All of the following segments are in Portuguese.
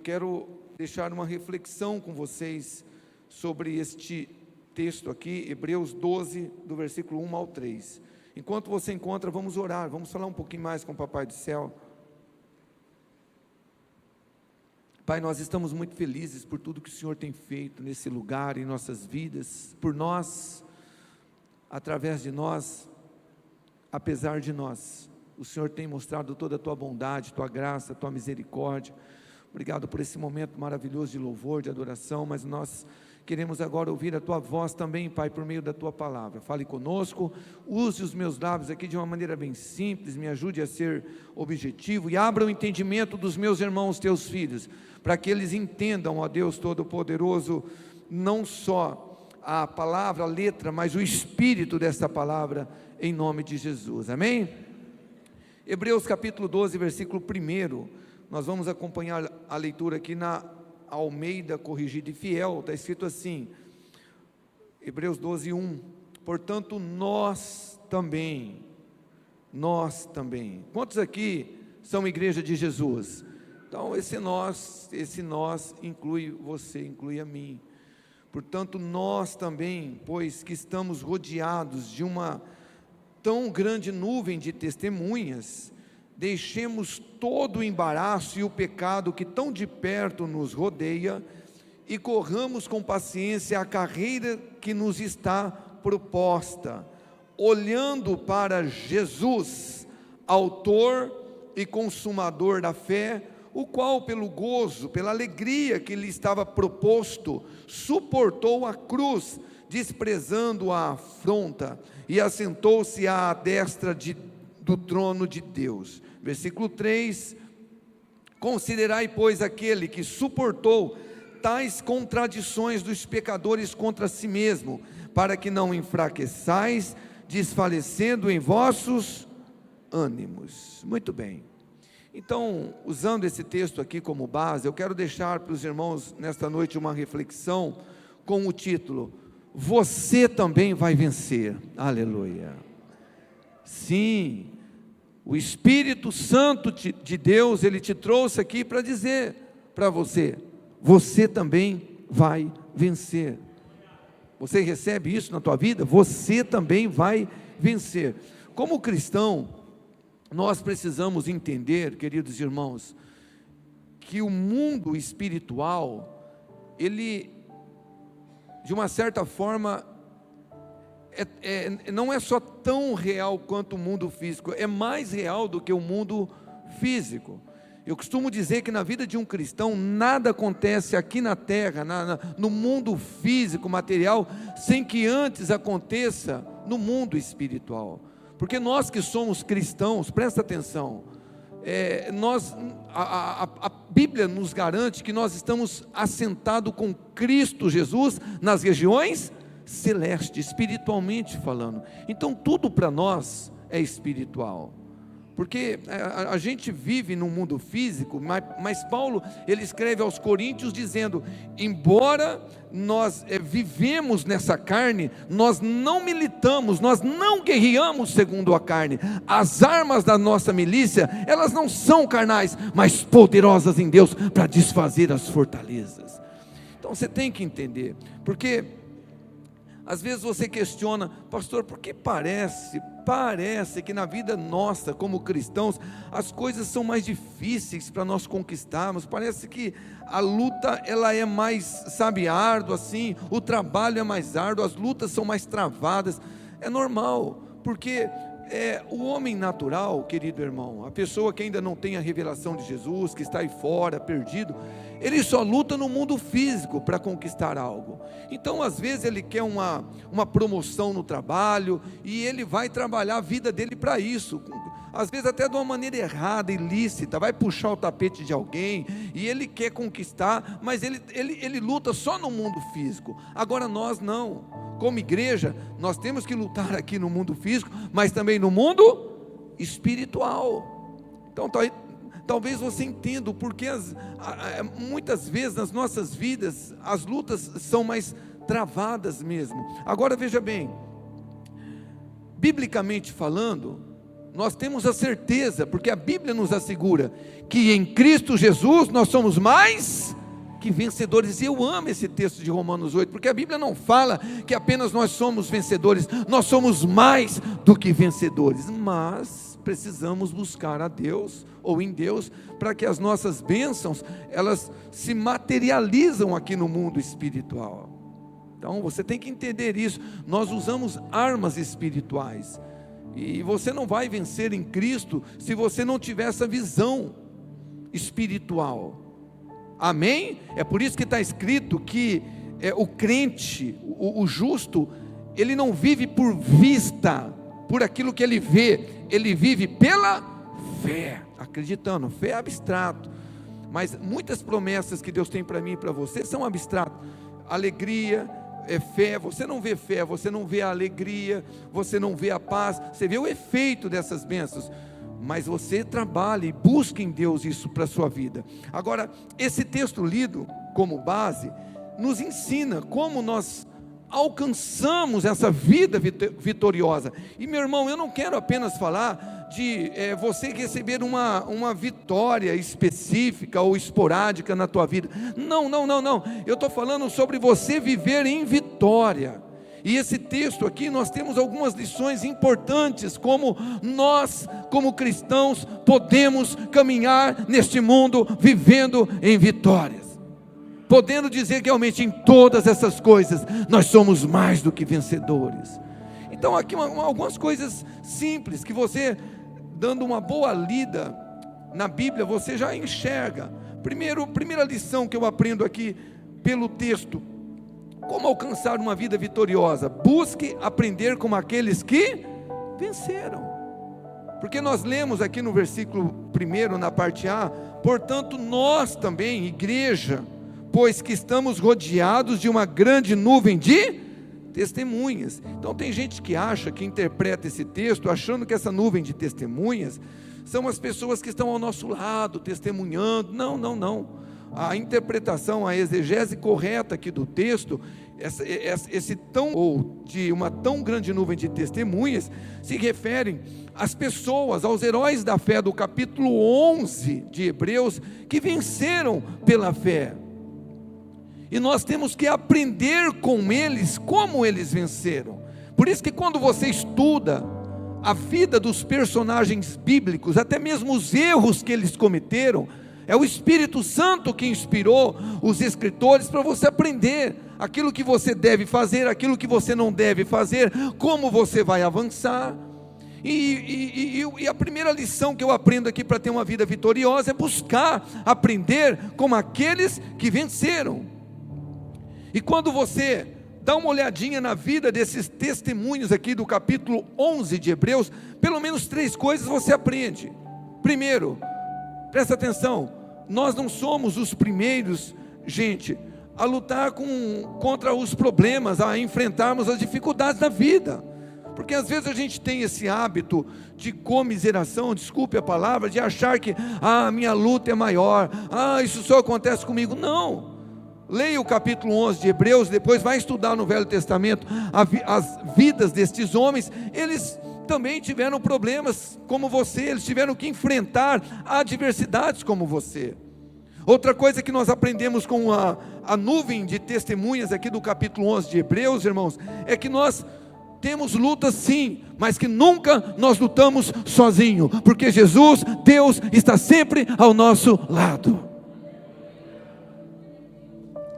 quero deixar uma reflexão com vocês sobre este texto aqui, Hebreus 12, do versículo 1 ao 3. Enquanto você encontra, vamos orar, vamos falar um pouquinho mais com o Papai do Céu. Pai, nós estamos muito felizes por tudo que o Senhor tem feito nesse lugar, em nossas vidas, por nós, através de nós, apesar de nós. O Senhor tem mostrado toda a Tua bondade, Tua graça, Tua misericórdia. Obrigado por esse momento maravilhoso de louvor, de adoração, mas nós queremos agora ouvir a Tua voz também, Pai, por meio da Tua palavra. Fale conosco, use os meus lábios aqui de uma maneira bem simples, me ajude a ser objetivo e abra o entendimento dos meus irmãos, Teus filhos, para que eles entendam, ó Deus Todo-Poderoso, não só a palavra, a letra, mas o espírito dessa palavra, em nome de Jesus, amém? Hebreus capítulo 12, versículo 1, nós vamos acompanhar a leitura aqui na Almeida Corrigida e Fiel. Está escrito assim, Hebreus 12, 1, portanto nós também, quantos aqui são igreja de Jesus? Então esse nós inclui você, inclui a mim. Portanto nós também, pois que estamos rodeados de uma tão grande nuvem de testemunhas, deixemos todo o embaraço e o pecado que tão de perto nos rodeia e corramos com paciência a carreira que nos está proposta, olhando para Jesus, autor e consumador da fé, o qual pelo gozo, pela alegria que lhe estava proposto, suportou a cruz, desprezando a afronta, e assentou-se à destra do trono de Deus. Versículo 3, considerai, pois, aquele que suportou tais contradições dos pecadores contra si mesmo, para que não enfraqueçais, desfalecendo em vossos ânimos. Muito bem. Então, usando esse texto aqui como base, eu quero deixar para os irmãos nesta noite uma reflexão com o título: você também vai vencer. Aleluia. Sim, o Espírito Santo de Deus, Ele te trouxe aqui para dizer para você: você também vai vencer. Você recebe isso na tua vida? Você também vai vencer. Como cristão, nós precisamos entender, queridos irmãos, que o mundo espiritual, ele, de uma certa forma, não é só tão real quanto o mundo físico, é mais real do que o mundo físico. Eu costumo dizer que na vida de um cristão, nada acontece aqui na terra, no mundo físico, material, sem que antes aconteça no mundo espiritual. Porque nós que somos cristãos, presta atenção, a Bíblia nos garante que nós estamos assentados com Cristo Jesus nas regiões celestes, espiritualmente falando. Então tudo para nós é espiritual, porque a gente vive no mundo físico, mas Paulo, ele escreve aos Coríntios dizendo: embora nós vivemos nessa carne, nós não militamos, nós não guerreamos segundo a carne. As armas da nossa milícia, elas não são carnais, mas poderosas em Deus para desfazer as fortalezas. Então você tem que entender, porque às vezes você questiona: pastor, por que parece que na vida nossa como cristãos as coisas são mais difíceis para nós conquistarmos? Parece que a luta ela é mais, árdua assim, o trabalho é mais árduo, as lutas são mais travadas. É normal, porque o homem natural, querido irmão, a pessoa que ainda não tem a revelação de Jesus, que está aí fora, perdido, ele só luta no mundo físico para conquistar algo. Então às vezes ele quer uma promoção no trabalho, e ele vai trabalhar a vida dele para isso, às vezes até de uma maneira errada, ilícita, vai puxar o tapete de alguém, e ele quer conquistar, mas ele luta só no mundo físico. Agora nós não, como igreja, nós temos que lutar aqui no mundo físico, mas também no mundo espiritual. Então talvez você entenda o porquê muitas vezes nas nossas vidas as lutas são mais travadas mesmo. Agora veja bem, biblicamente falando, nós temos a certeza, porque a Bíblia nos assegura, que em Cristo Jesus nós somos mais que vencedores. E eu amo esse texto de Romanos 8, porque a Bíblia não fala que apenas nós somos vencedores, nós somos mais do que vencedores, mas precisamos buscar a Deus, ou em Deus, para que as nossas bênçãos, elas se materializam aqui no mundo espiritual. Então você tem que entender isso, nós usamos armas espirituais, e você não vai vencer em Cristo, se você não tiver essa visão espiritual. Amém? É por isso que está escrito que o crente, o justo, ele não vive por vista, por aquilo que ele vê, ele vive pela fé, acreditando. Fé é abstrato, mas muitas promessas que Deus tem para mim e para você são abstratas. Alegria é fé, você não vê fé, você não vê a alegria, você não vê a paz, você vê o efeito dessas bênçãos, mas você trabalha e busca em Deus isso para a sua vida. Agora, esse texto lido como base, nos ensina como nós alcançamos essa vida vitoriosa. E meu irmão, eu não quero apenas falar de você receber uma vitória específica ou esporádica na tua vida. Não, eu estou falando sobre você viver em vitória. E esse texto aqui, nós temos algumas lições importantes, como nós, como cristãos, podemos caminhar neste mundo vivendo em vitórias, podendo dizer que realmente em todas essas coisas, nós somos mais do que vencedores. Então aqui algumas coisas simples, que você, dando uma boa lida na Bíblia, você já enxerga. Primeira lição que eu aprendo aqui pelo texto: como alcançar uma vida vitoriosa? Busque aprender como aqueles que venceram. Porque nós lemos aqui no versículo 1, na parte A: portanto nós também, igreja, pois que estamos rodeados de uma grande nuvem de testemunhas. Então tem gente que acha, que interpreta esse texto achando que essa nuvem de testemunhas são as pessoas que estão ao nosso lado testemunhando. Não. A interpretação, a exegese correta aqui do texto, de uma tão grande nuvem de testemunhas, se referem às pessoas, aos heróis da fé do capítulo 11 de Hebreus, que venceram pela fé. E nós temos que aprender com eles como eles venceram. Por isso que quando você estuda a vida dos personagens bíblicos, até mesmo os erros que eles cometeram, é o Espírito Santo que inspirou os escritores para você aprender aquilo que você deve fazer, aquilo que você não deve fazer, como você vai avançar. E a primeira lição que eu aprendo aqui para ter uma vida vitoriosa é buscar aprender como aqueles que venceram. E quando você dá uma olhadinha na vida desses testemunhos aqui do capítulo 11 de Hebreus, pelo menos 3 coisas você aprende. Primeiro, presta atenção, nós não somos os primeiros, gente, a lutar contra os problemas, a enfrentarmos as dificuldades da vida. Porque às vezes a gente tem esse hábito de comiseração, desculpe a palavra, de achar que minha luta é maior, isso só acontece comigo. Não. Leia o capítulo 11 de Hebreus, depois vai estudar no Velho Testamento as vidas destes homens. Eles também tiveram problemas como você, eles tiveram que enfrentar adversidades como você. Outra coisa que nós aprendemos com a nuvem de testemunhas aqui do capítulo 11 de Hebreus, irmãos, é que nós temos lutas sim, mas que nunca nós lutamos sozinho, porque Jesus, Deus, está sempre ao nosso lado.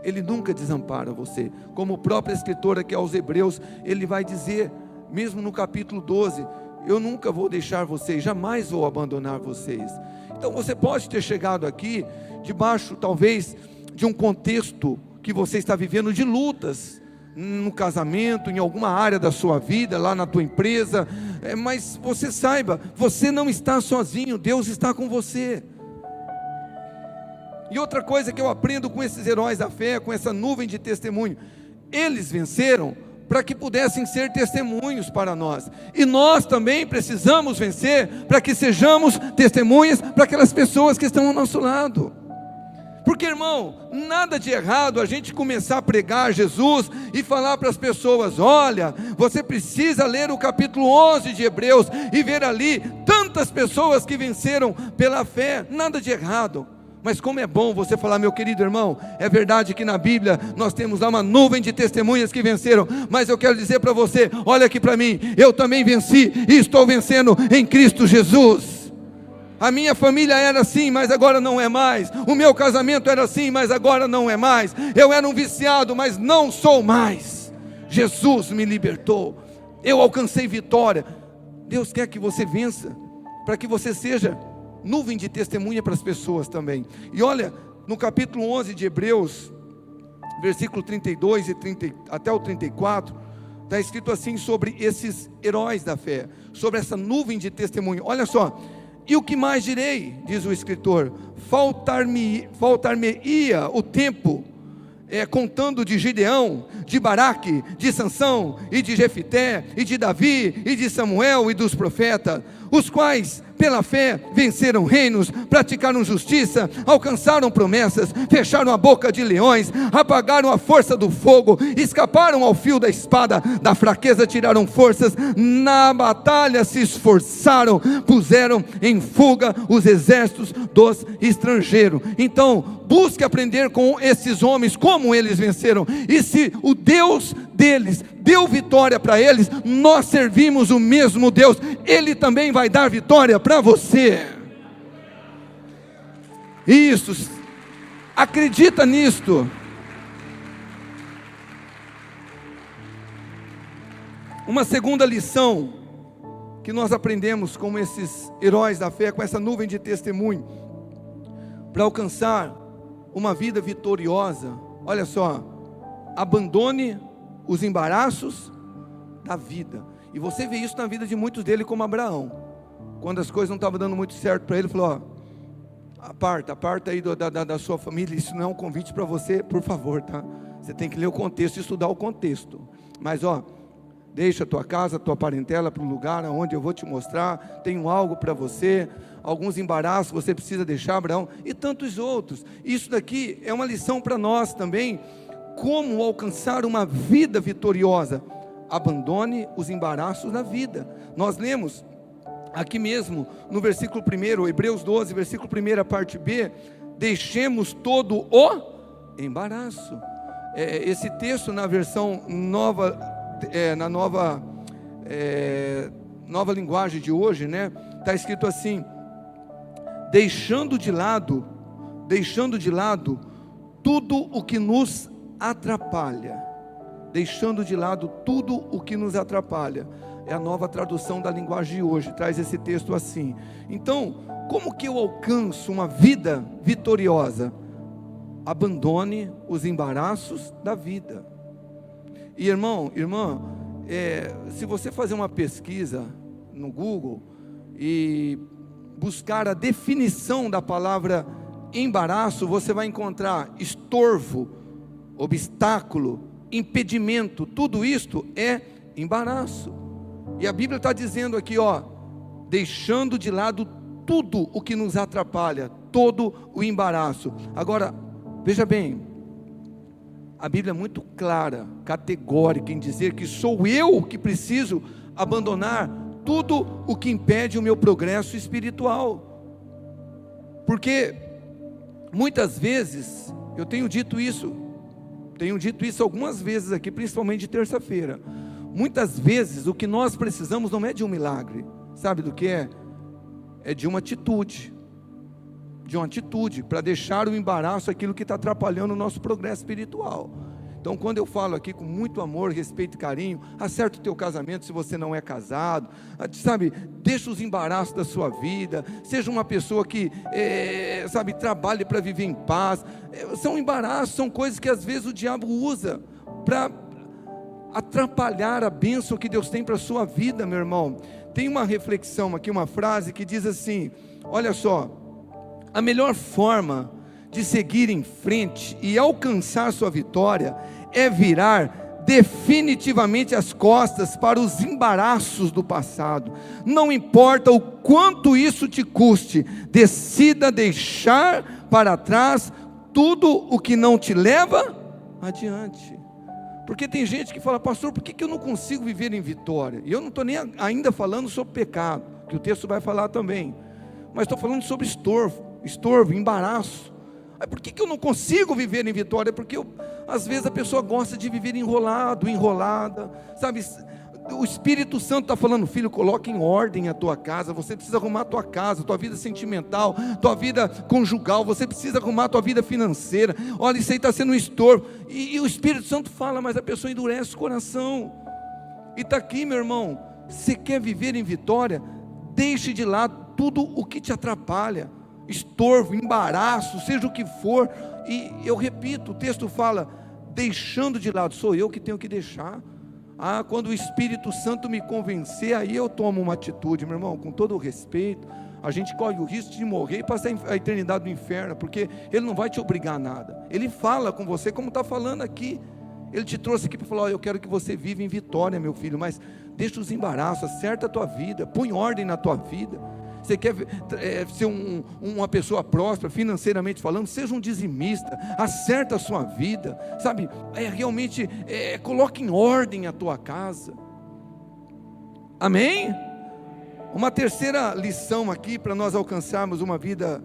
Ele nunca desampara você, como o próprio escritor aqui aos Hebreus, ele vai dizer, mesmo no capítulo 12, eu nunca vou deixar vocês, jamais vou abandonar vocês. Então você pode ter chegado aqui, debaixo talvez de um contexto que você está vivendo de lutas, no casamento, em alguma área da sua vida, lá na tua empresa, mas você saiba, você não está sozinho, Deus está com você. E outra coisa que eu aprendo com esses heróis da fé, com essa nuvem de testemunho, eles venceram para que pudessem ser testemunhos para nós, e nós também precisamos vencer para que sejamos testemunhas para aquelas pessoas que estão ao nosso lado. Porque, irmão, nada de errado a gente começar a pregar Jesus e falar para as pessoas: olha, você precisa ler o capítulo 11 de Hebreus e ver ali tantas tantas pessoas que venceram pela fé, nada de errado. Mas como é bom você falar, meu querido irmão, é verdade que na Bíblia nós temos lá uma nuvem de testemunhas que venceram, mas eu quero dizer para você, olha aqui para mim, eu também venci e estou vencendo em Cristo Jesus. A minha família era assim, mas agora não é mais. O meu casamento era assim, mas agora não é mais. Eu era um viciado, mas não sou mais. Jesus me libertou, eu alcancei vitória. Deus quer que você vença, para que você seja nuvem de testemunha para as pessoas também. E olha, no capítulo 11 de Hebreus, versículo 32 e 30, até o 34, está escrito assim sobre esses heróis da fé, sobre essa nuvem de testemunho. Olha só, e o que mais direi, diz o escritor, faltar-me-ia o tempo, contando de Gideão, de Baraque, de Sansão, e de Jefité, e de Davi, e de Samuel, e dos profetas, os quais pela fé venceram reinos, praticaram justiça, alcançaram promessas, fecharam a boca de leões, apagaram a força do fogo, escaparam ao fio da espada, da fraqueza tiraram forças, na batalha se esforçaram, puseram em fuga os exércitos dos estrangeiros. Então busque aprender com esses homens, como eles venceram, e se o Deus deles deu vitória para eles, nós servimos o mesmo Deus, Ele também vai dar vitória para você. Isso, acredita nisto. Uma segunda lição que nós aprendemos com esses heróis da fé, com essa nuvem de testemunho, para alcançar uma vida vitoriosa, olha só, abandone os embaraços da vida. E você vê isso na vida de muitos deles, como Abraão. Quando as coisas não estavam dando muito certo para ele, falou, aparta aí da sua família, isso não é um convite para você, por favor, tá? Você tem que ler o contexto e estudar o contexto. Mas deixa a tua casa, a tua parentela para o lugar onde eu vou te mostrar, tenho algo para você, alguns embaraços você precisa deixar, Abraão, e tantos outros. Isso daqui é uma lição para nós também, como alcançar uma vida vitoriosa. Abandone os embaraços da vida. Nós lemos aqui mesmo no versículo 1, Hebreus 12, versículo 1, a parte B, deixemos todo o embaraço. Esse texto na versão nova, na nova linguagem de hoje, né, está escrito assim, deixando de lado tudo o que nos atrapalha, deixando de lado tudo o que nos atrapalha. É a nova tradução da linguagem de hoje, traz esse texto assim. Então, como que eu alcanço uma vida vitoriosa? Abandone os embaraços da vida. E irmã, se você fazer uma pesquisa no Google e buscar a definição da palavra embaraço, você vai encontrar estorvo, obstáculo, impedimento, tudo isto é embaraço. E a Bíblia está dizendo aqui, deixando de lado tudo o que nos atrapalha, todo o embaraço. Agora, veja bem, a Bíblia é muito clara, categórica em dizer que sou eu que preciso abandonar tudo o que impede o meu progresso espiritual. Porque muitas vezes, eu tenho dito isso algumas vezes aqui, principalmente de terça-feira. Muitas vezes o que nós precisamos não é de um milagre, sabe do que é? É de uma atitude, para deixar o embaraço, aquilo que está atrapalhando o nosso progresso espiritual. Então, quando eu falo aqui com muito amor, respeito e carinho, acerta o teu casamento se você não é casado, sabe, deixa os embaraços da sua vida, seja uma pessoa que, trabalhe para viver em paz. São embaraços, são coisas que às vezes o diabo usa para atrapalhar a bênção que Deus tem para a sua vida, meu irmão. Tem uma reflexão aqui, uma frase que diz assim, olha só, a melhor forma de seguir em frente e alcançar sua vitória é virar definitivamente as costas para os embaraços do passado. Não importa o quanto isso te custe, decida deixar para trás tudo o que não te leva adiante. Porque tem gente que fala, pastor, por que eu não consigo viver em vitória? E eu não estou nem ainda falando sobre pecado. que o texto vai falar também. Mas estou falando sobre estorvo, embaraço. Por que eu não consigo viver em vitória? Porque às vezes a pessoa gosta de viver enrolada, sabe? O Espírito Santo está falando: filho, coloque em ordem a tua casa. Você precisa arrumar a tua casa, tua vida sentimental, tua vida conjugal. Você precisa arrumar a tua vida financeira. Olha, isso aí está sendo um estorvo. E o Espírito Santo fala, mas a pessoa endurece o coração. E está aqui, meu irmão. Você quer viver em vitória? Deixe de lado tudo o que te atrapalha, estorvo, embaraço, seja o que for. E eu repito, o texto fala: deixando de lado. Sou eu que tenho que deixar. Quando o Espírito Santo me convencer, aí eu tomo uma atitude, meu irmão, com todo o respeito. A gente corre o risco de morrer e passar a eternidade no inferno, porque Ele não vai te obrigar a nada. Ele fala com você como está falando aqui. Ele te trouxe aqui para falar: eu quero que você viva em vitória, meu filho, mas deixa os embaraços, acerta a tua vida, põe ordem na tua vida. Você quer ser uma pessoa próspera, financeiramente falando? Seja um dizimista, acerta a sua vida, sabe? Realmente, coloque em ordem a tua casa. Amém? Uma terceira lição aqui, para nós alcançarmos uma vida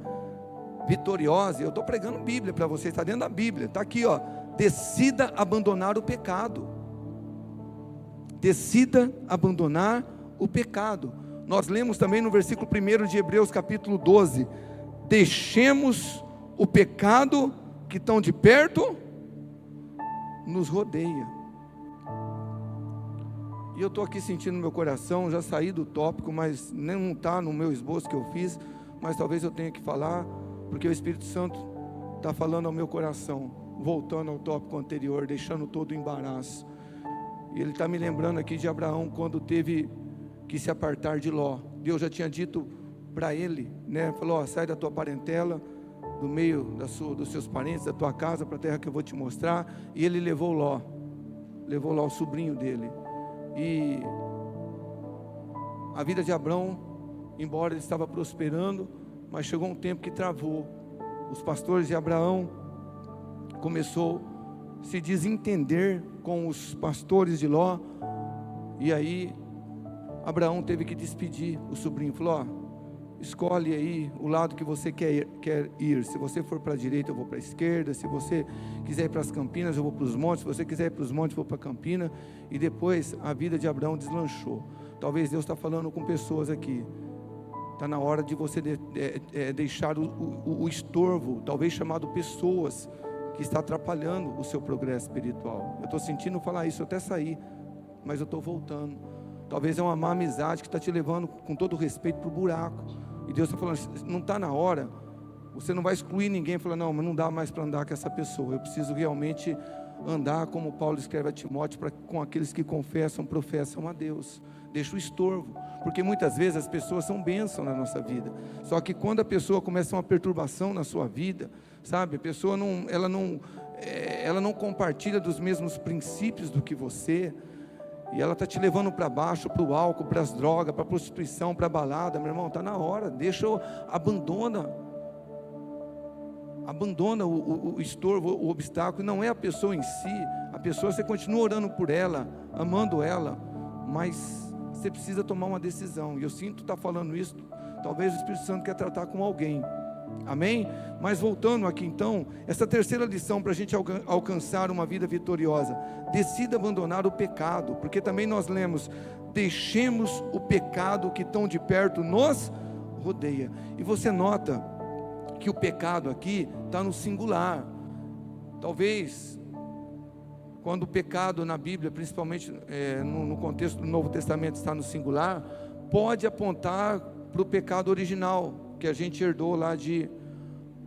vitoriosa. Eu estou pregando Bíblia para vocês, está dentro da Bíblia, está aqui, ó. Decida abandonar o pecado. Decida abandonar o pecado. Nós lemos também no versículo 1 de Hebreus capítulo 12: deixemos o pecado que tão de perto nos rodeia. E eu estou aqui sentindo no meu coração, já saí do tópico, mas não está no meu esboço que eu fiz, mas talvez eu tenha que falar, porque o Espírito Santo está falando ao meu coração, voltando ao tópico anterior, deixando todo o embaraço. E Ele está me lembrando aqui de Abraão, quando teve que se apartar de Ló. Deus já tinha dito para ele, né? Falou: sai da tua parentela, do meio dos seus parentes, da tua casa, para a terra que eu vou te mostrar. E ele levou Ló, o sobrinho dele. E a vida de Abraão, embora ele estava prosperando, mas chegou um tempo que travou. Os pastores de Abraão começou a se desentender com os pastores de Ló, e aí Abraão teve que despedir o sobrinho. Falou: escolhe aí o lado que você quer ir. Se você for para a direita, eu vou para a esquerda. Se você quiser ir para as campinas, eu vou para os montes. Se você quiser ir para os montes, eu vou para a campina. E depois a vida de Abraão deslanchou. Talvez Deus está falando com pessoas aqui. Está na hora de você deixar o estorvo, talvez chamado pessoas, que está atrapalhando o seu progresso espiritual. Eu estou sentindo falar isso, eu até saí, mas eu estou voltando. Talvez é uma má amizade que está te levando, com todo respeito, para o buraco. E Deus está falando: não está na hora. Você não vai excluir ninguém, falando: não, mas não dá mais para andar com essa pessoa. Eu preciso realmente andar como Paulo escreve a Timóteo, com aqueles que confessam, professam a Deus. Deixa o estorvo, porque muitas vezes as pessoas são bênção na nossa vida. Só que quando a pessoa começa uma perturbação na sua vida, sabe, a pessoa ela não compartilha dos mesmos princípios do que você, e ela está te levando para baixo, para o álcool, para as drogas, para a prostituição, para a balada. Meu irmão, está na hora, abandona o estorvo, o obstáculo. Não é a pessoa em si, a pessoa, você continua orando por ela, amando ela, mas você precisa tomar uma decisão. E eu sinto estar falando isso, talvez o Espírito Santo quer tratar com alguém. Amém? Mas voltando aqui então, essa terceira lição para a gente alcançar uma vida vitoriosa: decida abandonar o pecado, porque também nós lemos: deixemos o pecado que tão de perto nos rodeia. E você nota que o pecado aqui está no singular. Talvez, quando o pecado na Bíblia, principalmente no contexto do Novo Testamento, está no singular, pode apontar para o pecado original, que a gente herdou lá de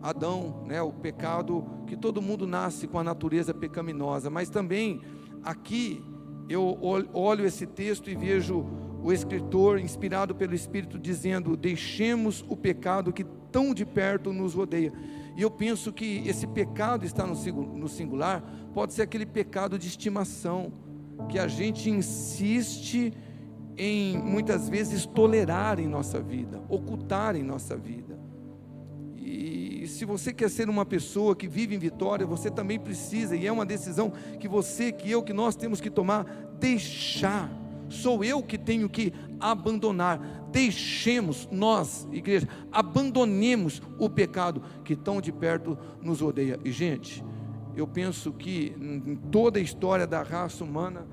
Adão, né? O pecado que todo mundo nasce com a natureza pecaminosa. Mas também aqui eu olho esse texto e vejo o escritor, inspirado pelo Espírito, dizendo: deixemos o pecado que tão de perto nos rodeia. E eu penso que esse pecado está no singular, pode ser aquele pecado de estimação, que a gente insiste em muitas vezes tolerar em nossa vida, ocultar em nossa vida. E se você quer ser uma pessoa que vive em vitória, você também precisa, e é uma decisão que nós temos que tomar, deixar, sou eu que tenho que abandonar. Deixemos, nós, igreja, abandonemos o pecado que tão de perto nos rodeia. E gente, eu penso que em toda a história da raça humana,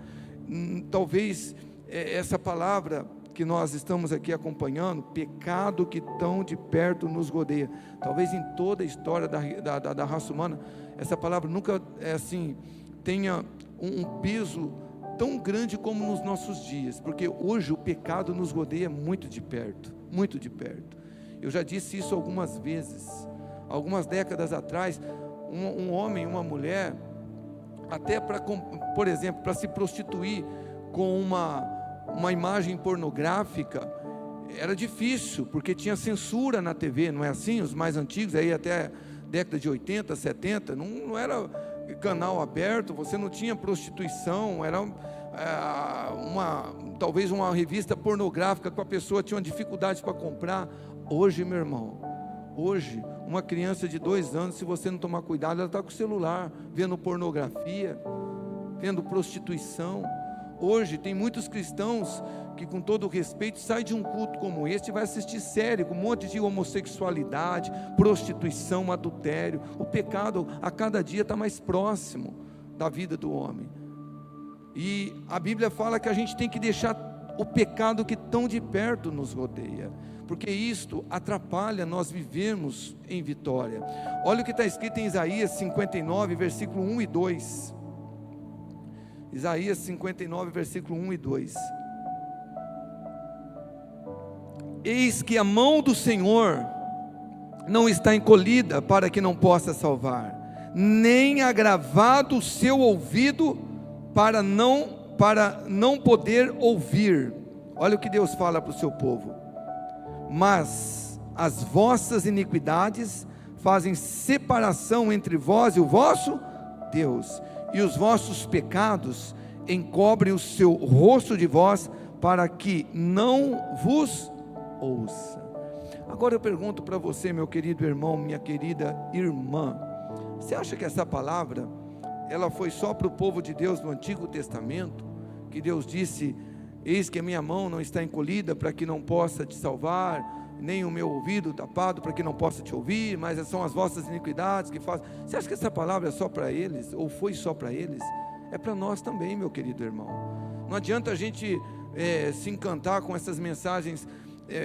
talvez essa palavra que nós estamos aqui acompanhando, pecado que tão de perto nos rodeia, talvez em toda a história da raça humana, essa palavra nunca tenha um peso tão grande como nos nossos dias, porque hoje o pecado nos rodeia muito de perto, muito de perto. Eu já disse isso algumas vezes. Algumas décadas atrás, um homem, uma mulher, até por exemplo, para se prostituir com uma imagem pornográfica, era difícil, porque tinha censura na TV, não é assim? Os mais antigos, aí até década de 80, 70, não era canal aberto, você não tinha prostituição, era talvez uma revista pornográfica que a pessoa tinha uma dificuldade para comprar. Hoje, meu irmão, hoje, uma criança de 2 anos, se você não tomar cuidado, ela está com o celular, vendo pornografia, vendo prostituição. Hoje, tem muitos cristãos que, com todo o respeito, saem de um culto como este e vai assistir série, com um monte de homossexualidade, prostituição, adultério. O pecado, a cada dia, está mais próximo da vida do homem. E a Bíblia fala que a gente tem que deixar o pecado que tão de perto nos rodeia, porque isto atrapalha nós vivermos em vitória. Olha o que está escrito em Isaías 59, versículo 1 e 2. Isaías 59, versículo 1 e 2. Eis que a mão do Senhor não está encolhida para que não possa salvar, nem agravado o seu ouvido para não poder ouvir. Olha o que Deus fala para o seu povo: mas as vossas iniquidades fazem separação entre vós e o vosso Deus, e os vossos pecados encobrem o seu rosto de vós, para que não vos ouça. Agora eu pergunto para você, meu querido irmão, minha querida irmã, você acha que essa palavra, ela foi só para o povo de Deus no Antigo Testamento, que Deus disse: eis que a minha mão não está encolhida para que não possa te salvar, nem o meu ouvido tapado para que não possa te ouvir, mas são as vossas iniquidades que fazem? Você acha que essa palavra é só para eles, ou foi só para eles? É para nós também, meu querido irmão. Não adianta a gente se encantar com essas mensagens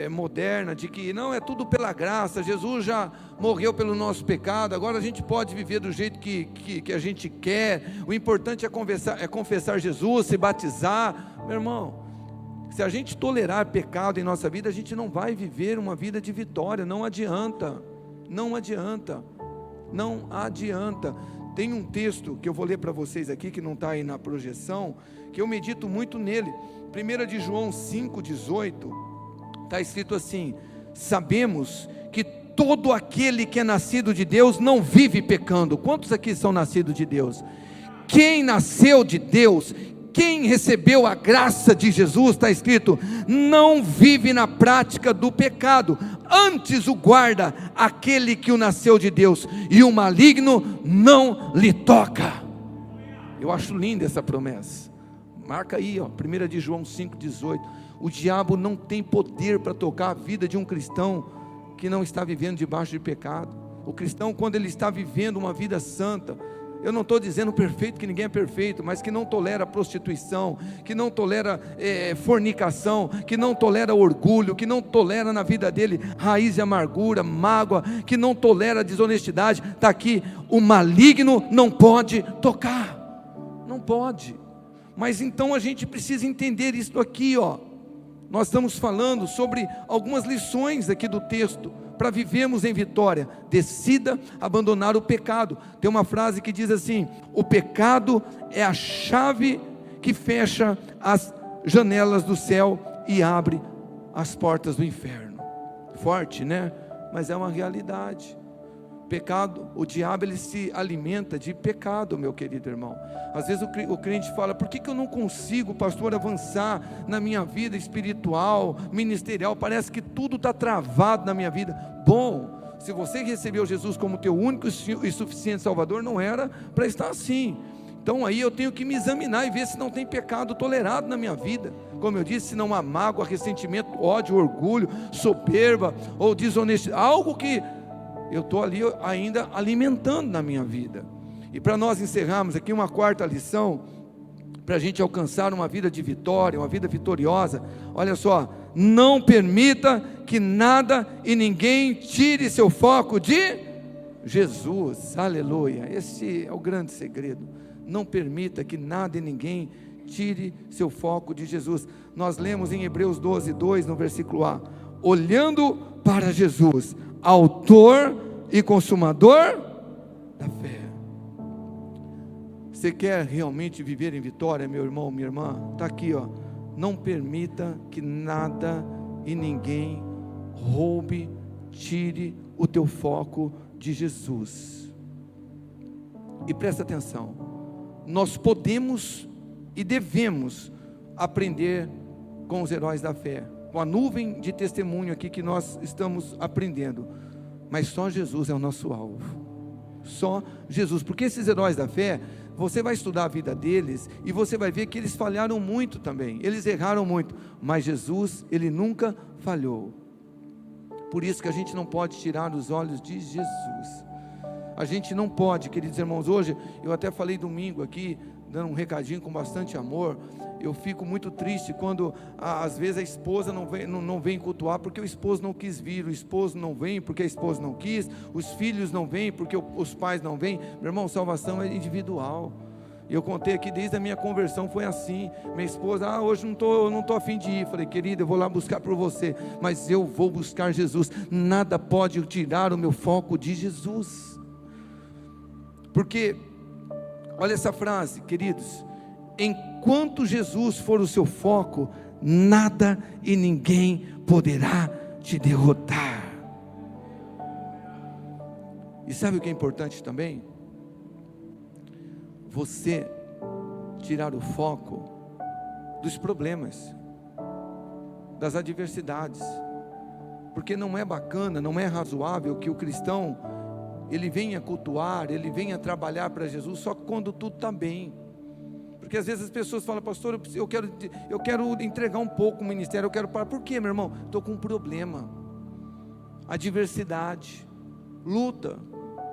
modernas, de que não, é tudo pela graça, Jesus já morreu pelo nosso pecado, agora a gente pode viver do jeito que a gente quer, o importante é confessar Jesus, se batizar. Meu irmão, se a gente tolerar pecado em nossa vida, a gente não vai viver uma vida de vitória. Não adianta, não adianta, não adianta. Tem um texto que eu vou ler para vocês aqui, que não está aí na projeção, que eu medito muito nele. 1 de João 5,18, está escrito assim: sabemos que todo aquele que é nascido de Deus não vive pecando. Quantos aqui são nascidos de Deus? Quem nasceu de Deus, quem recebeu a graça de Jesus, está escrito, não vive na prática do pecado, antes o guarda aquele que o nasceu de Deus, e o maligno não lhe toca. Eu acho linda essa promessa. Marca aí, 1 de João 5,18. O diabo não tem poder para tocar a vida de um cristão que não está vivendo debaixo de pecado. O cristão, quando ele está vivendo uma vida santa, eu não estou dizendo perfeito, que ninguém é perfeito, mas que não tolera prostituição, que não tolera fornicação, que não tolera orgulho, que não tolera na vida dele raiz de amargura, mágoa, que não tolera desonestidade. Está aqui: o maligno não pode tocar, não pode. Mas então a gente precisa entender isso aqui, nós estamos falando sobre algumas lições aqui do texto, para vivermos em vitória. Decida abandonar o pecado. Tem uma frase que diz assim: o pecado é a chave que fecha as janelas do céu e abre as portas do inferno. Forte, né? Mas é uma realidade. Pecado, o diabo, ele se alimenta de pecado, meu querido irmão. Às vezes o crente fala: por que eu não consigo, pastor, avançar na minha vida espiritual, ministerial? Parece que tudo está travado na minha vida. Bom, se você recebeu Jesus como teu único e suficiente Salvador, não era para estar assim. Então aí eu tenho que me examinar e ver se não tem pecado tolerado na minha vida. Como eu disse, se não há mágoa, ressentimento, ódio, orgulho, soberba ou desonestidade, algo que eu estou ali ainda alimentando na minha vida. E para nós encerrarmos aqui uma quarta lição, para a gente alcançar uma vida de vitória, uma vida vitoriosa, olha só: não permita que nada e ninguém tire seu foco de Jesus. Aleluia. Esse é o grande segredo. Não permita que nada e ninguém tire seu foco de Jesus. Nós lemos em Hebreus 12:2, no versículo A: olhando para Jesus, autor e consumador da fé. Você quer realmente viver em vitória, meu irmão, minha irmã? Está aqui, ó. Não permita que nada e ninguém roube, tire o teu foco de Jesus. E presta atenção, nós podemos e devemos aprender com os heróis da fé, com a nuvem de testemunho aqui que nós estamos aprendendo, mas só Jesus é o nosso alvo, só Jesus, porque esses heróis da fé, você vai estudar a vida deles, e você vai ver que eles falharam muito também, eles erraram muito, mas Jesus, Ele nunca falhou. Por isso que a gente não pode tirar os olhos de Jesus, a gente não pode, queridos irmãos. Hoje, eu até falei domingo aqui, dando um recadinho com bastante amor. Eu fico muito triste quando às vezes a esposa não vem cultuar porque o esposo não quis vir, o esposo não vem porque a esposa não quis, os filhos não vêm porque os pais não vêm. Meu irmão, salvação é individual. Eu contei aqui, desde a minha conversão foi assim. Minha esposa, hoje não estou a fim de ir. Falei: querida, eu vou lá buscar por você, mas eu vou buscar Jesus. Nada pode tirar o meu foco de Jesus, porque olha essa frase, queridos: enquanto Jesus for o seu foco, nada e ninguém poderá te derrotar. E sabe o que é importante também? Você tirar o foco dos problemas, das adversidades, porque não é bacana, não é razoável que o cristão ele venha cultuar, ele venha trabalhar para Jesus só quando tudo está bem. Porque às vezes as pessoas falam: pastor, eu quero entregar um pouco o ministério, eu quero parar. Por quê, meu irmão? Estou com um problema, adversidade, luta.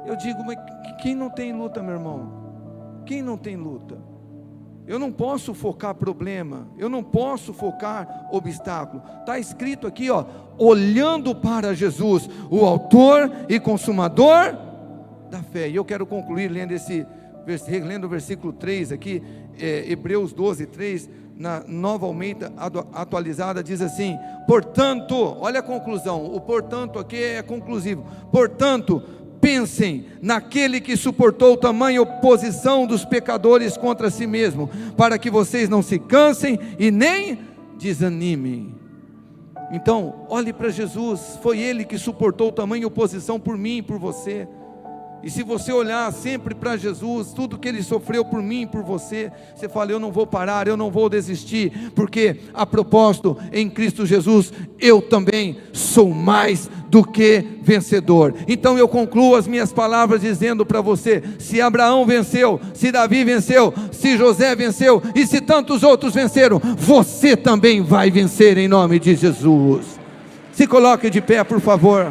Eu digo: mas quem não tem luta, meu irmão? Quem não tem luta? Eu não posso focar problema, eu não posso focar obstáculo. Está escrito aqui, ó: olhando para Jesus, o autor e consumador da fé. E eu quero concluir lendo o versículo 3 aqui, Hebreus 12:3, na Nova Almeida atualizada, diz assim: portanto, olha a conclusão, o portanto aqui é conclusivo. Portanto, pensem naquele que suportou tamanha oposição dos pecadores contra si mesmo, para que vocês não se cansem e nem desanimem. Então, olhe para Jesus, foi Ele que suportou tamanha oposição por mim e por você. E se você olhar sempre para Jesus, tudo que Ele sofreu por mim e por você, você fala: eu não vou parar, eu não vou desistir, porque a propósito, em Cristo Jesus, eu também sou mais do que vencedor. Então eu concluo as minhas palavras dizendo para você: se Abraão venceu, se Davi venceu, se José venceu, e se tantos outros venceram, você também vai vencer em nome de Jesus. Se coloque de pé, por favor.